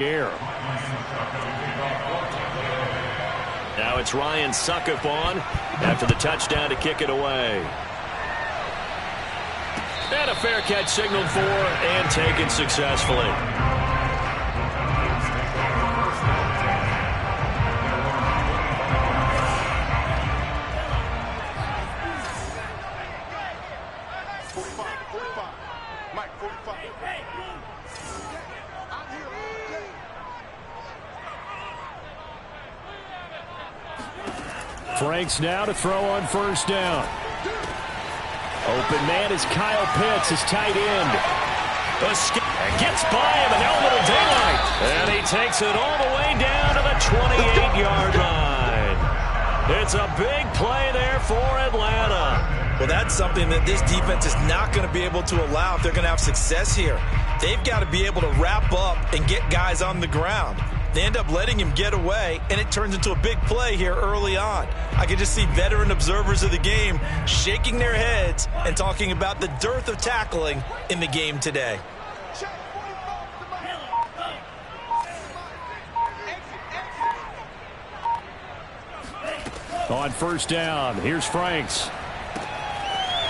Air. Now it's Ryan Suckup on after the touchdown to kick it away. And a fair catch signaled for and taken successfully. Franks now to throw on first down. Open man is Kyle Pitts, his tight end. Gets by him, and now a little daylight. And he takes it all the way down to the 28-yard line. It's a big play there for Atlanta. Well, that's something that this defense is not going to be able to allow if they're going to have success here. They've got to be able to wrap up and get guys on the ground. They end up letting him get away, and it turns into a big play here early on. I can just see veteran observers of the game shaking their heads and talking about the dearth of tackling in the game today. On first down, here's Franks.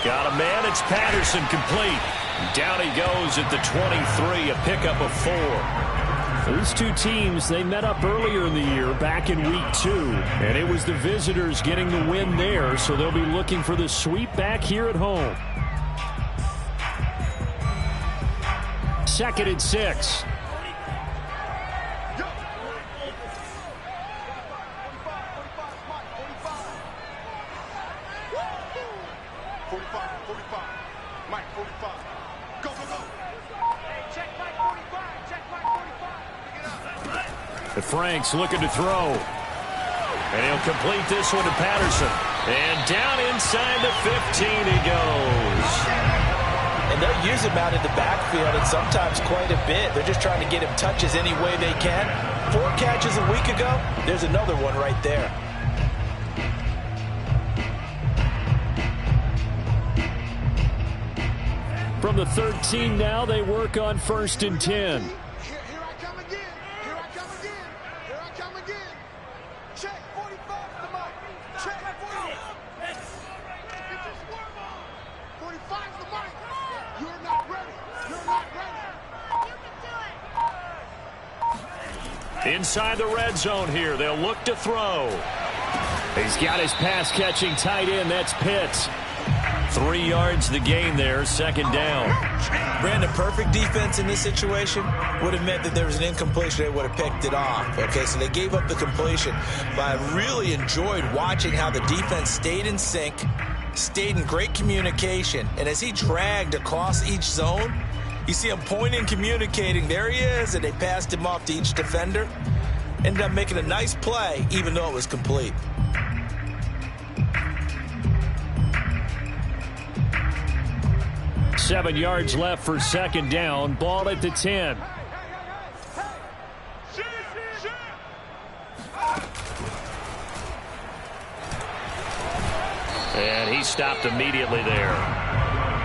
Got a man, it's Patterson, complete. Down he goes at the 23, a pickup of 4. These two teams, they met up earlier in the year, back in week 2. And it was the visitors getting the win there, so they'll be looking for the sweep back here at home. 2nd and 6. Franks looking to throw. And he'll complete this one to Patterson. And down inside the 15 he goes. And they'll use him out in the backfield, and sometimes quite a bit. They're just trying to get him touches any way they can. 4 catches a week ago. There's another one right there. From the 13 now, they work on 1st and 10. Inside the red zone here, they'll look to throw. He's got his pass-catching tight end, that's Pitts. 3 yards the gain there, 2nd down. Brandon, perfect defense in this situation would have meant that there was an incompletion. They would have picked it off. Okay, so they gave up the completion. But I really enjoyed watching how the defense stayed in sync, stayed in great communication, and as he dragged across each zone, you see him pointing, communicating. There he is, and they passed him off to each defender. Ended up making a nice play, even though it was complete. Seven yards left for 2nd down. Ball at the 10. And he stopped immediately there.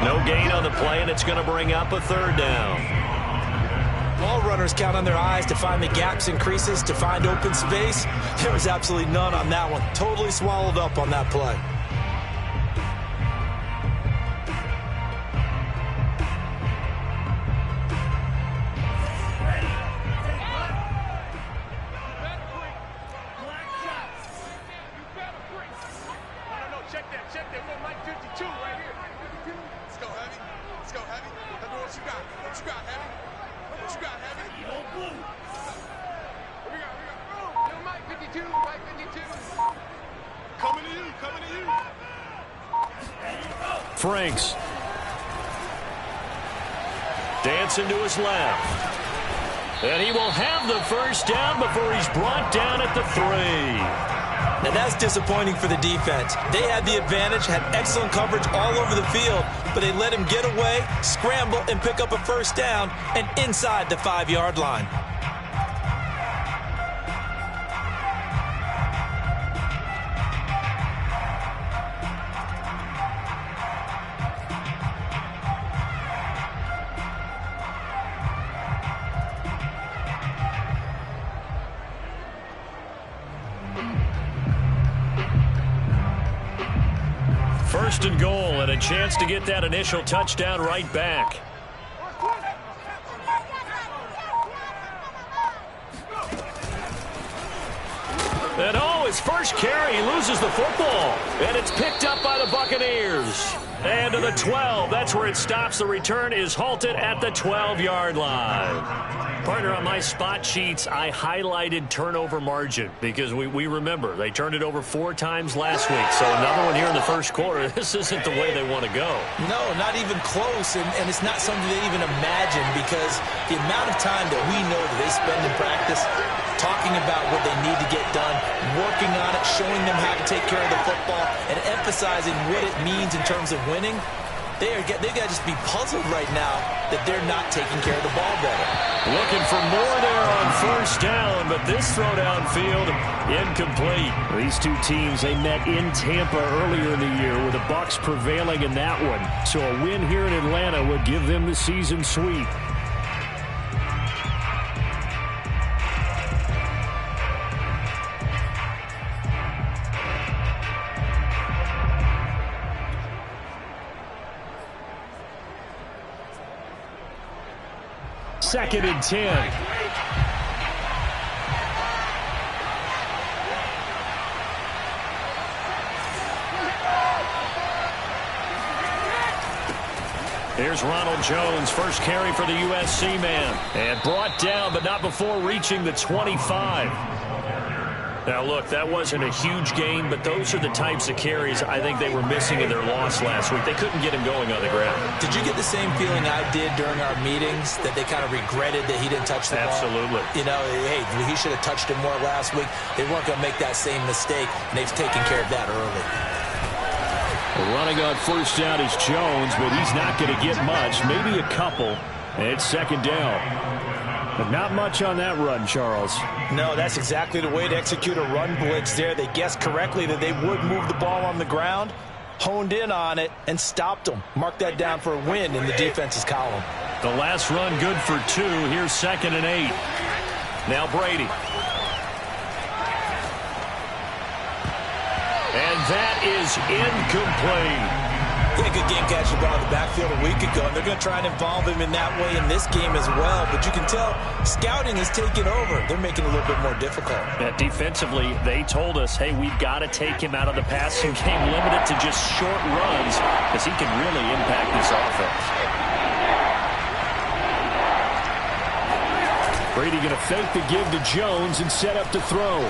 No gain on the play, and it's going to bring up a 3rd down. Ball runners count on their eyes to find the gaps and creases, to find open space. There was absolutely none on that one. Totally swallowed up on that play. Franks. Dancing to his left. And he will have the first down before he's brought down at the 3. Now that's disappointing for the defense. They had the advantage, had excellent coverage all over the field, but they let him get away, scramble, and pick up a first down, and inside the 5-yard line. first and goal and a chance to get that initial touchdown right back. And his first carry, he loses the football. And it's picked up by the Buccaneers. And to the 12, that's where it stops. The return is halted at the 12-yard line. Partner, on my spot sheets, I highlighted turnover margin because we remember they turned it over 4 times last week. So another one here in the first quarter. This isn't the way they want to go. No, not even close, and it's not something they even imagine because the amount of time that we know that they spend in practice talking about what they need to get done, working on it, showing them how to take care of the football, and emphasizing what it means in terms of winning. They've got to just be puzzled right now that they're not taking care of the ball better. Looking for more there on first down, but this throw downfield incomplete. These two teams, they met in Tampa earlier in the year with the Bucs prevailing in that one. So a win here in Atlanta would give them the season sweep. Second and 10. Here's Ronald Jones, first carry for the USC man. And brought down, but not before reaching the 25. Now, look, that wasn't a huge gain, but those are the types of carries I think they were missing in their loss last week. They couldn't get him going on the ground. Did you get the same feeling I did during our meetings, that they kind of regretted that he didn't touch the ball? Absolutely. You know, hey, he should have touched him more last week. They weren't going to make that same mistake, and they've taken care of that early. Running on first down is Jones, but he's not going to get much, maybe a couple. And it's second down. But not much on that run, Charles. No, that's exactly the way to execute a run blitz there. They guessed correctly that they would move the ball on the ground, honed in on it, and stopped them. Mark that down for a win in the defense's column. The last run good for 2. Here's second and 8. Now Brady. And that is incomplete. Yeah, good game catching the ball in the backfield a week ago, and they're going to try and involve him in that way in this game as well. But you can tell scouting is taking over. They're making it a little bit more difficult. Yeah, defensively, they told us, hey, we've got to take him out of the passing game, limit it to just short runs, because he can really impact this offense. Brady going to fake the give to Jones and set up to throw.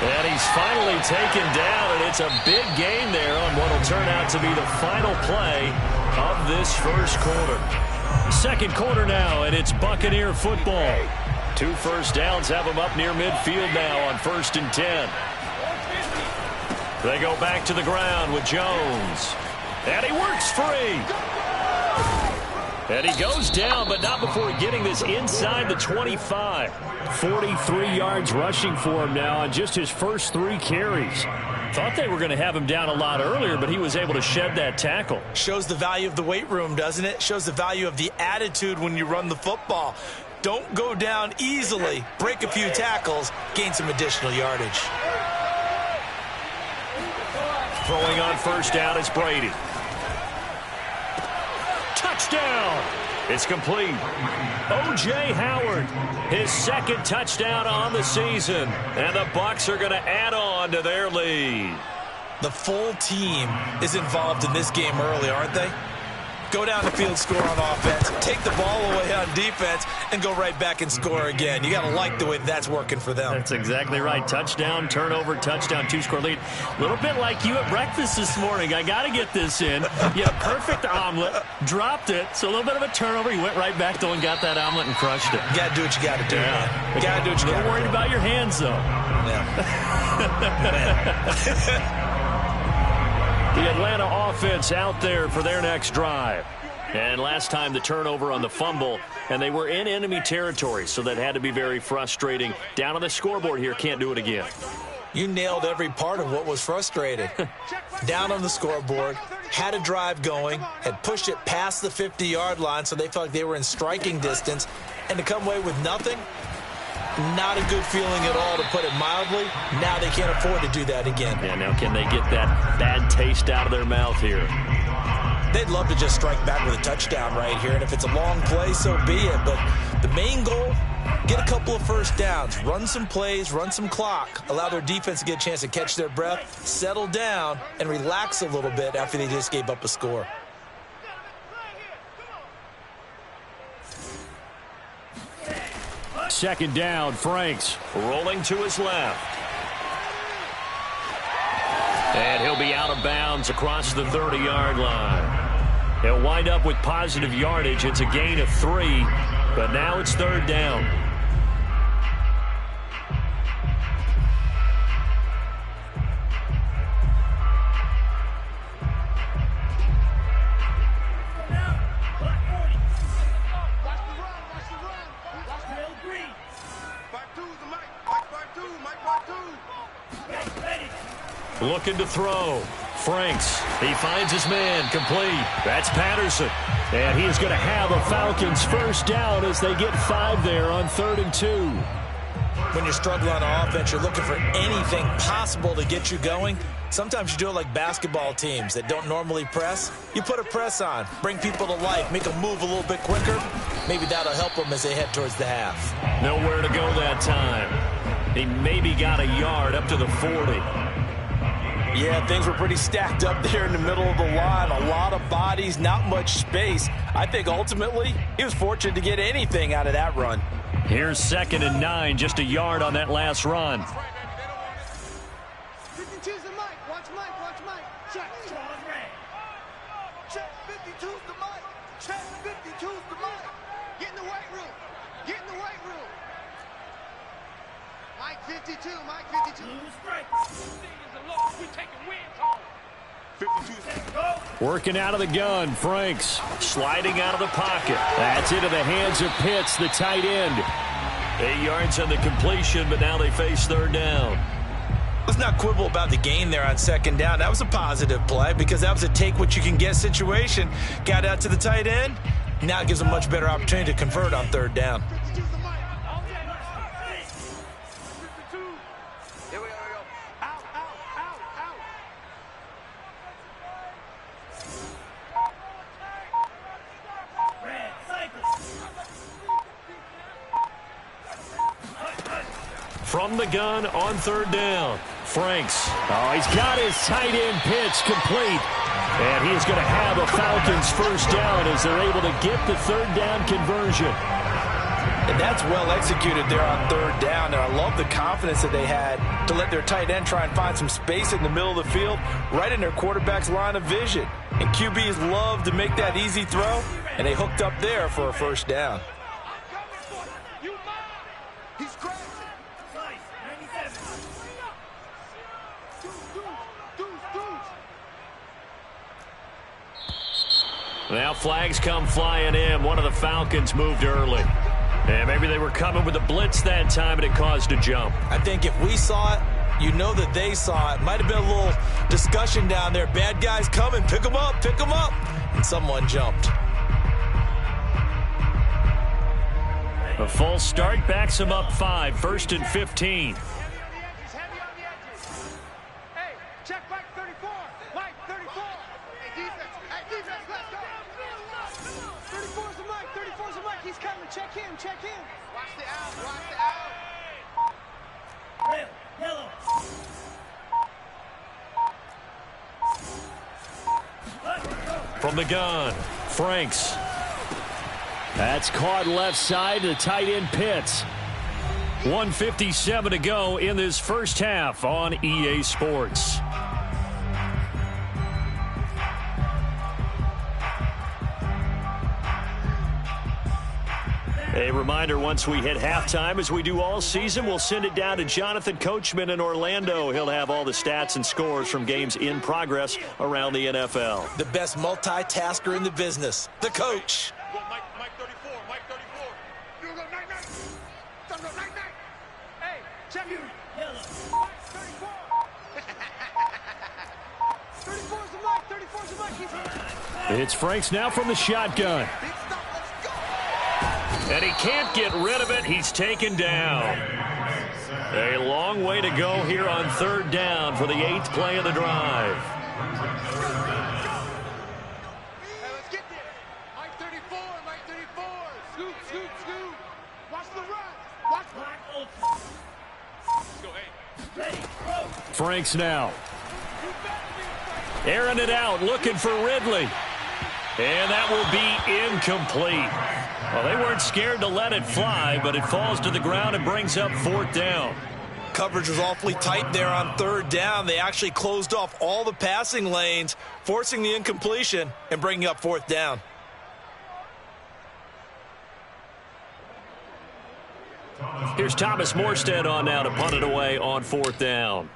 And he's finally taken down, and it's a big gain there on what will turn out to be the final play of this first quarter. Second quarter now, and it's Buccaneer football. 2 first downs have them up near midfield now on first and 10. They go back to the ground with Jones. And he works free. And he goes down, but not before getting this inside the 25. 43 yards rushing for him now on just his first 3 carries. Thought they were going to have him down a lot earlier, but he was able to shed that tackle. Shows the value of the weight room, doesn't it? Shows the value of the attitude when you run the football. Don't go down easily. Break a few tackles, gain some additional yardage. Throwing on first down is Brady. Touchdown! It's complete. O.J. Howard, his second touchdown on the season. And the Bucs are going to add on to their lead. The full team is involved in this game early, aren't they? Go down the field, score on offense, take the ball away on defense, and go right back and score again. You got to like the way that's working for them. That's exactly right. Touchdown, turnover, touchdown, 2-score lead. A little bit like you at breakfast this morning. I got to get this in. You had a perfect omelet, dropped it, so a little bit of a turnover. You went right back, though, and got that omelet and crushed it. You got to do what you got to do. Yeah. You got to do what you got to do. A little worried about your hands, though. Yeah. The Atlanta offense out there for their next drive. And last time the turnover on the fumble, and they were in enemy territory, so that had to be very frustrating. Down on the scoreboard here, can't do it again. You nailed every part of what was frustrating. Down on the scoreboard, had a drive going, had pushed it past the 50-yard line, so they felt like they were in striking distance, and to come away with nothing, Not a good feeling at all, to put it mildly. Now they can't afford to do that again. Yeah, now can they get that bad taste out of their mouth here? They'd love to just strike back with a touchdown right here, and if it's a long play, so be it. But the main goal, get a couple of first downs, run some plays, run some clock, allow their defense to get a chance to catch their breath, settle down, and relax a little bit after they just gave up a score. Second down, Franks rolling to his left. And he'll be out of bounds across the 30-yard line. He'll wind up with positive yardage. It's a gain of 3, but now it's third down. Looking to throw. Franks, he finds his man, complete. That's Patterson. And he is going to have a Falcons first down as they get 5 there on 3rd and 2. When you're struggling on offense, you're looking for anything possible to get you going. Sometimes you do it like basketball teams that don't normally press. You put a press on, bring people to life, make them move a little bit quicker. Maybe that'll help them as they head towards the half. Nowhere to go that time. He maybe got a yard up to the 40. Yeah, things were pretty stacked up there in the middle of the line. A lot of bodies, not much space. I think ultimately he was fortunate to get anything out of that run. Here's 2nd and 9, just a yard on that last run. 52's the mic. Watch Mike. Watch Mike. Check. Check. 52's the mic. Check. 52's the mic. Get in the weight room. Get in the weight room. Mike 52. Mike 52. Working out of the gun, Franks sliding out of the pocket. That's into the hands of Pitts, the tight end. 8 yards on the completion, but now they face third down. Let's not quibble about the gain there on 2nd down. That was a positive play because that was a take-what-you-can-get situation. Got out to the tight end. Now it gives them a much better opportunity to convert on 3rd down. From the gun on 3rd down, Franks. Oh, he's got his tight end Pitts complete. And he's going to have a Falcons first down as they're able to get the 3rd down conversion. And that's well executed there on 3rd down. And I love the confidence that they had to let their tight end try and find some space in the middle of the field, right in their quarterback's line of vision. And QBs love to make that easy throw, and they hooked up there for a first down. Now flags come flying in. One of the Falcons moved early. And maybe they were coming with a blitz that time, and it caused a jump. I think if we saw it, you know that they saw it. Might have been a little discussion down there. Bad guys coming. Pick them up. Pick them up. And someone jumped. A false start backs them up 5. 1st and 15. Check in. Watch the out. Watch the out. Red, yellow. From the gun, Franks. That's caught left side to the tight end Pitts. 1:57 to go in this first half on EA Sports. A reminder, once we hit halftime, as we do all season, we'll send it down to Jonathan Coachman in Orlando. He'll have all the stats and scores from games in progress around the NFL. The best multitasker in the business, the coach. Mike 34, Mike 34. You go night. Don't go night. Hey, check it. Yellow. Mike 34. 34's the Mike, 34's the Mike. It's Franks now from the shotgun. Big stop, let's go. And he can't get rid of it. He's taken down. A long way to go here on 3rd down for the 8th play of the drive. Hey, let's get there. Mike 34, Mike 34. Scoop, scoop, scoop. Watch the run. Watch the run. Let's go, hey. Franks now. Airing it out, looking for Ridley. And that will be incomplete. Well, they weren't scared to let it fly, but it falls to the ground and brings up 4th down. Coverage was awfully tight there on 3rd down. They actually closed off all the passing lanes, forcing the incompletion and bringing up 4th down. Here's Thomas Morstead on now to punt it away on 4th down.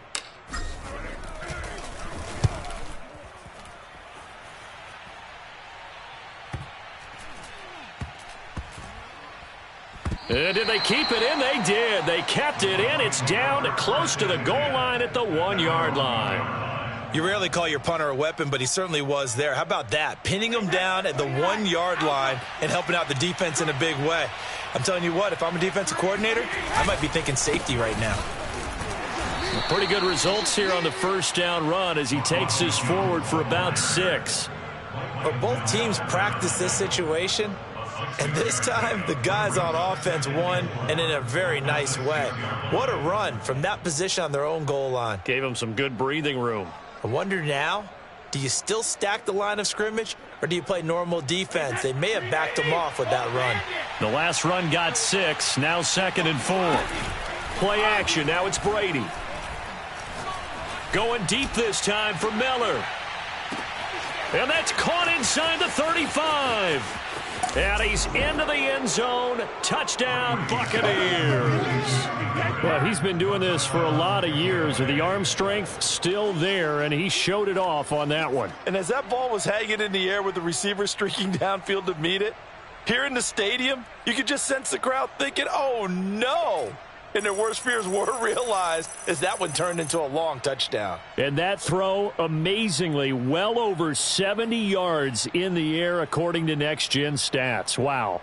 Did they keep it in? They did. They kept it in. It's down close to the goal line at the 1-yard line. You rarely call your punter a weapon, but he certainly was there. How about that? Pinning him down at the 1-yard line and helping out the defense in a big way. I'm telling you what, if I'm a defensive coordinator, I might be thinking safety right now. Pretty good results here on the 1st down run as he takes this forward for about 6. But both teams practice this situation. And this time, the guys on offense won, and in a very nice way. What a run from that position on their own goal line. Gave them some good breathing room. I wonder now, do you still stack the line of scrimmage, or do you play normal defense? They may have backed them off with that run. The last run got 6, now 2nd and 4. Play action, now it's Brady. Going deep this time for Miller. And that's caught inside the 35. And he's into the end zone. Touchdown, Buccaneers. Well, he's been doing this for a lot of years. The arm strength still there, and he showed it off on that one. And as that ball was hanging in the air with the receiver streaking downfield to meet it, here in the stadium, you could just sense the crowd thinking, oh, no. And their worst fears were realized as that one turned into a long touchdown. And that throw, amazingly, well over 70 yards in the air, according to Next Gen Stats. Wow.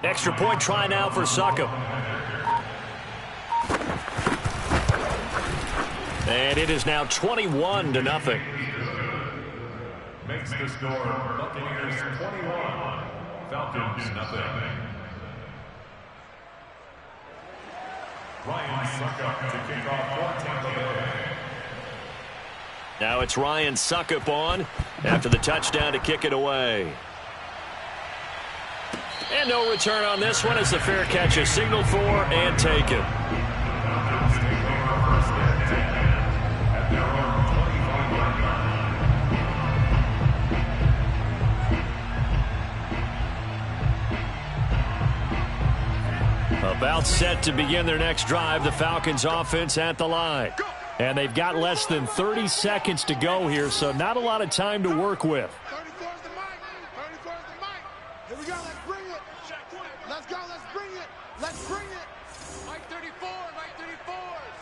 Extra point try now for Succop. And it is now 21-0. Makes the score Buccaneers 21, Falcons nothing. Ryan Succop to kick off for Tampa Bay. Now it's Ryan Succop on after the touchdown to kick it away. And no return on this one as the fair catch is signaled for and taken. Falcons take over first and 10 at their own 25-yard line. About set to begin their next drive, the Falcons offense at the line. And they've got less than 30 seconds to go here, so not a lot of time to work with. 34's the mic. 34's the mic. Here we go. Let's bring it. Let's go. Let's bring it. Let's bring it. Mike 34. Mike 34.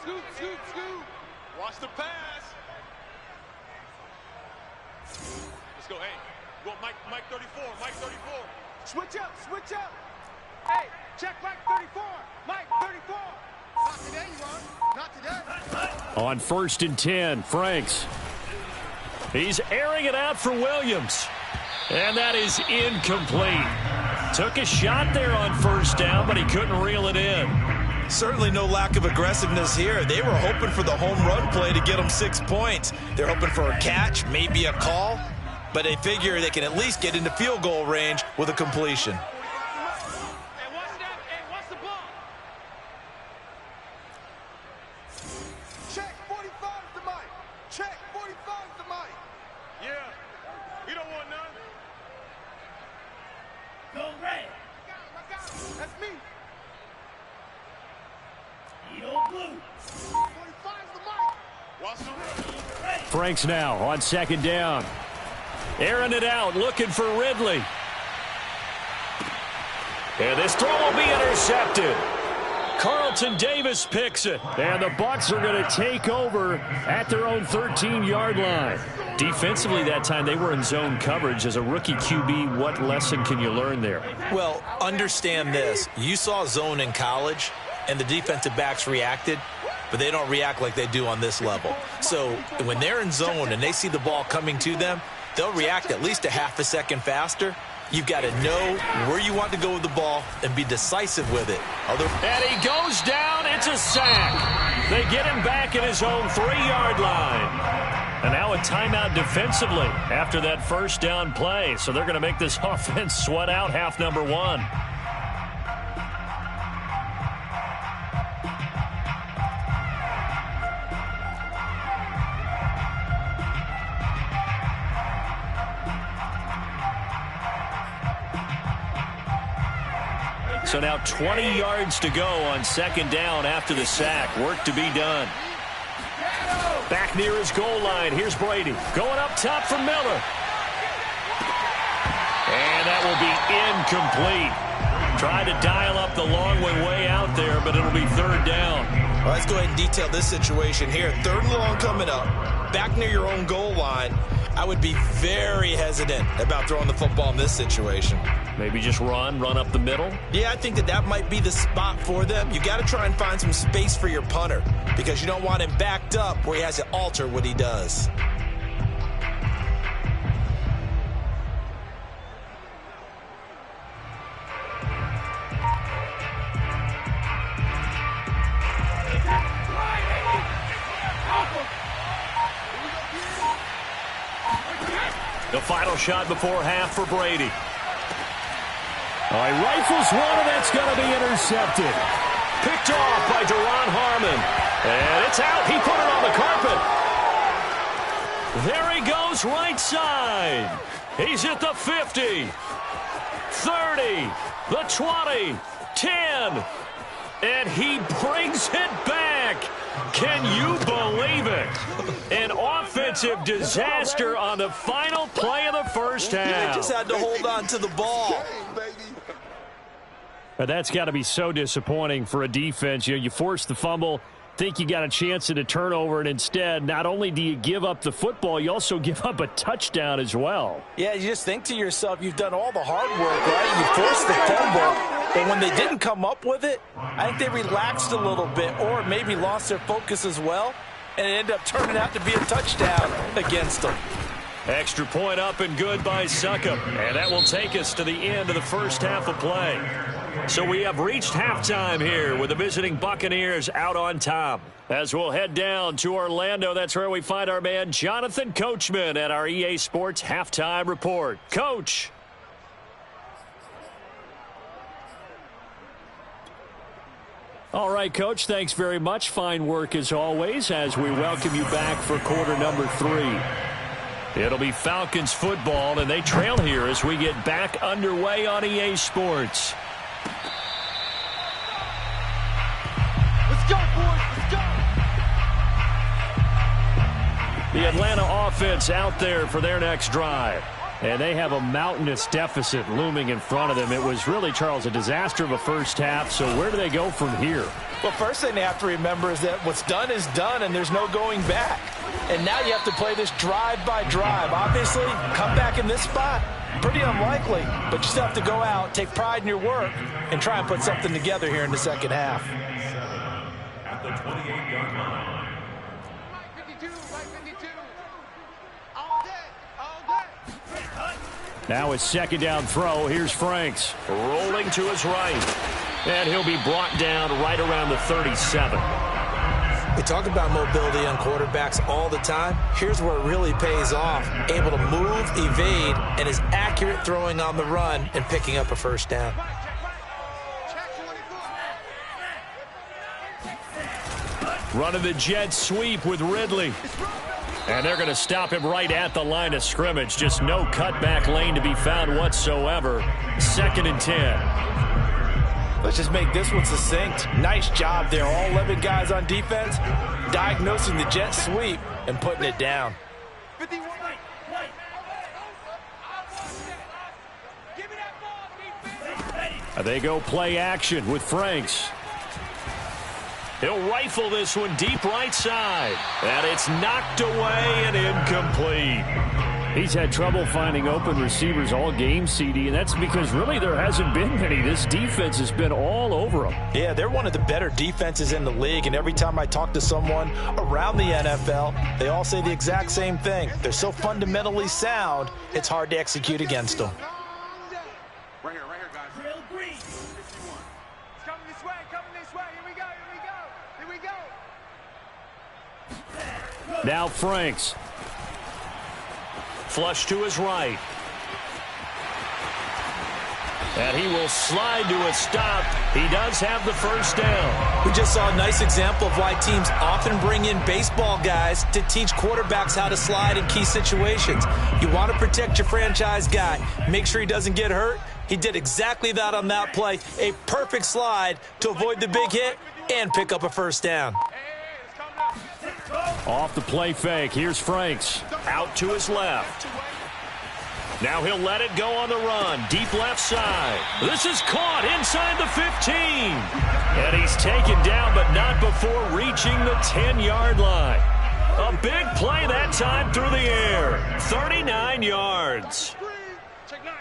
Scoop, scoop, scoop. Watch the pass. Let's go. Hey, go Mike 34. Mike 34. Switch up. Switch up. Hey, check Mike 34. Mike 34. Not today, you are. Not today. On 1st and 10, Franks. He's airing it out for Williams. And that is incomplete. Took a shot there on 1st down, but he couldn't reel it in. Certainly no lack of aggressiveness here. They were hoping for the home run play to get them 6 points. They're hoping for a catch, maybe a call, but they figure they can at least get into field goal range with a completion. Franks now on 2nd down. Airing it out, looking for Ridley. And this throw will be intercepted. Carlton Davis picks it. And the Bucs are going to take over at their own 13-yard line. Defensively that time, they were in zone coverage. As a rookie QB, what lesson can you learn there? Well, understand this. You saw zone in college, and the defensive backs reacted, but they don't react like they do on this level. So when they're in zone and they see the ball coming to them, they'll react at least a half a second faster. You've got to know where you want to go with the ball and be decisive with it. And he goes down. It's a sack. They get him back at his own 3-yard line. And now a timeout defensively after that first down play. So they're going to make this offense sweat out half number 1. So now 20 yards to go on second down after the sack. Work to be done. Back near his goal line. Here's Brady. Going up top for Miller. And that will be incomplete. Tried to dial up the long one way out there, but it'll be third down. Well, let's go ahead and detail this situation here. Third and long coming up. Back near your own goal line. I would be very hesitant about throwing the football in this situation. Maybe just run up the middle? Yeah, I think that might be the spot for them. You got to try and find some space for your punter because you don't want him backed up where he has to alter what he does. The final shot before half for Brady. Oh, he rifles one, and that's going to be intercepted. Picked off by Deron Harmon. And it's out. He put it on the carpet. There he goes, right side. He's at the 50, 30, the 20, 10. And he brings it back. Can you believe it? An offensive disaster on the final play of the first half. They just had to hold on to the ball. But that's got to be so disappointing for a defense. You force the fumble, think you got a chance at a turnover, and instead, not only do you give up the football, you also give up a touchdown as well. Yeah, you just think to yourself, you've done all the hard work, right? You forced the fumble. But when they didn't come up with it, I think they relaxed a little bit or maybe lost their focus as well, and it ended up turning out to be a touchdown against them. Extra point up and good by Succop. And that will take us to the end of the first half of play. So we have reached halftime here with the visiting Buccaneers out on top. As we'll head down to Orlando, that's where we find our man Jonathan Coachman at our EA Sports Halftime Report. Coach. All right, Coach, thanks very much. Fine work as always as we welcome you back for quarter number 3. It'll be Falcons football, and they trail here as we get back underway on EA Sports. Let's go, boys. Let's go. The Atlanta offense out there for their next drive. And they have a mountainous deficit looming in front of them. It was really, Charles, a disaster of a first half. So where do they go from here? Well, first thing they have to remember is that what's done is done, and there's no going back. And now you have to play this drive by drive. Obviously, come back in this spot, pretty unlikely. But you still have to go out, take pride in your work, and try and put something together here in the second half. At the 28-yard line. Right 52, right 52. All day, all day. Now it's second down throw. Here's Franks rolling to his right. And he'll be brought down right around the 37. We talk about mobility on quarterbacks all the time. Here's where it really pays off. Able to move, evade, and is accurate throwing on the run and picking up a first down. Running the jet sweep with Ridley. And they're going to stop him right at the line of scrimmage. Just no cutback lane to be found whatsoever. 2nd and 10. Let's just make this one succinct. Nice job there. All 11 guys on defense diagnosing the jet sweep and putting it down. 51. Give me that ball, defense. They go play action with Franks. He'll rifle this one deep right side. And it's knocked away and incomplete. He's had trouble finding open receivers all game, CD, and that's because really there hasn't been many. This defense has been all over them. Yeah, they're one of the better defenses in the league, and every time I talk to someone around the NFL, they all say the exact same thing. They're so fundamentally sound, it's hard to execute against them. Right here, guys. Real green. 51. It's coming this way, Here we go. Now Franks. Flush to his right. And he will slide to a stop. He does have the first down. We just saw a nice example of why teams often bring in baseball guys to teach quarterbacks how to slide in key situations. You want to protect your franchise guy. Make sure he doesn't get hurt. He did exactly that on that play. A perfect slide to avoid the big hit and pick up a first down. Off the play fake. Here's Franks. Out to his left. Now he'll let it go on the run. Deep left side. This is caught inside the 15. And he's taken down, but not before reaching the 10-yard line. A big play that time through the air. 39 yards. Check nine.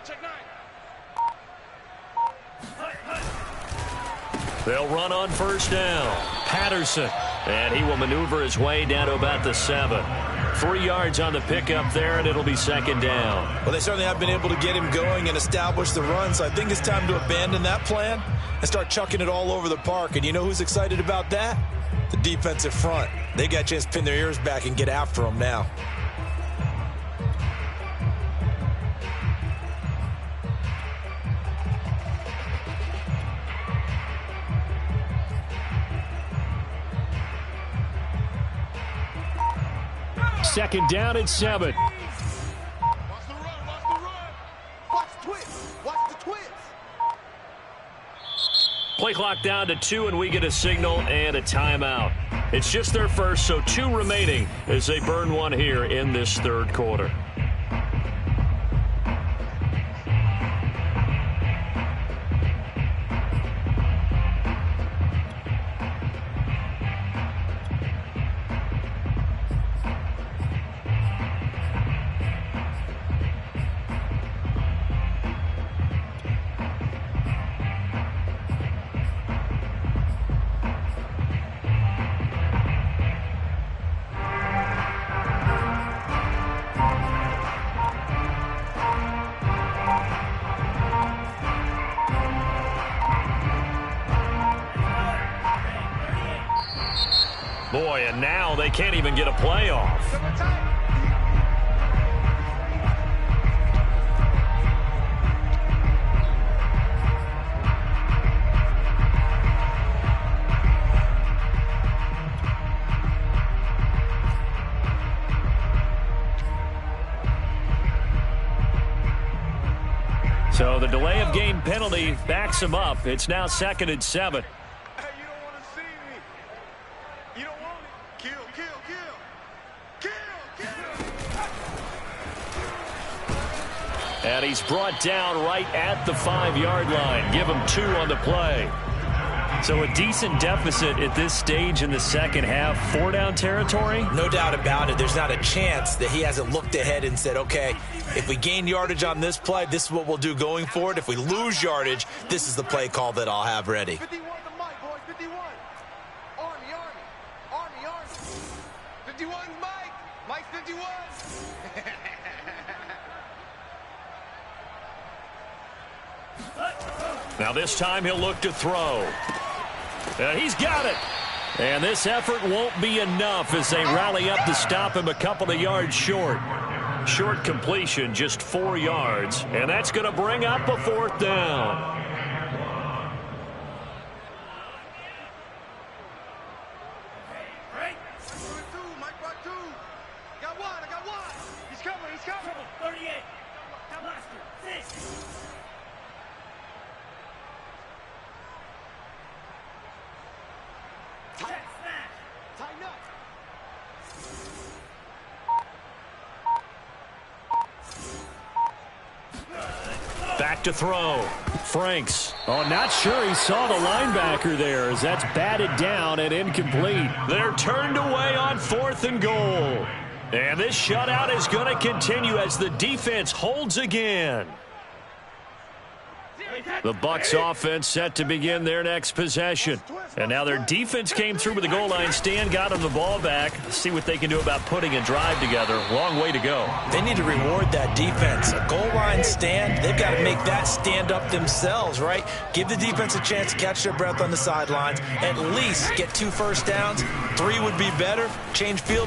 They'll run on first down. Patterson. And he will maneuver his way down to about the 7. 3 yards on the pickup there, and it'll be second down. Well, they certainly have been able to get him going and establish the run, so I think it's time to abandon that plan and start chucking it all over the park. And you know who's excited about that? The defensive front. They got a chance to pin their ears back and get after him now. Second down and 7. Watch the run. Watch the twist. Play clock down to 2, and we get a signal and a timeout. It's just their first, so 2 remaining as they burn one here in this third quarter. Boy, and now they can't even get a play off. So the delay of game penalty backs him up. It's now 2nd and 7. And he's brought down right at the 5-yard line. Give him 2 on the play. So a decent deficit at this stage in the second half. 4-down territory? No doubt about it. There's not a chance that he hasn't looked ahead and said, okay, if we gain yardage on this play, this is what we'll do going forward. If we lose yardage, this is the play call that I'll have ready. 51 to Mike, boys. 51. Army. 51's Mike. Mike's 51. Now this time he'll look to throw. He's got it. And this effort won't be enough as they rally up to stop him a couple of yards short. Short completion, just 4 yards. And that's going to bring up a 4th down. Mike brought 2. Got one. He's coming. 38. Got blaster. 6. Tighten up. Back to throw. Franks. Oh, not sure he saw the linebacker there as that's batted down and incomplete. They're turned away on 4th and goal. And this shutout is going to continue as the defense holds again. The Bucs offense set to begin their next possession. And now their defense came through with the goal line stand, got them the ball back. See what they can do about putting a drive together. Long way to go. They need to reward that defense. A goal line stand, they've got to make that stand up themselves, right? Give the defense a chance to catch their breath on the sidelines. At least get 2 first downs. 3 would be better. Change field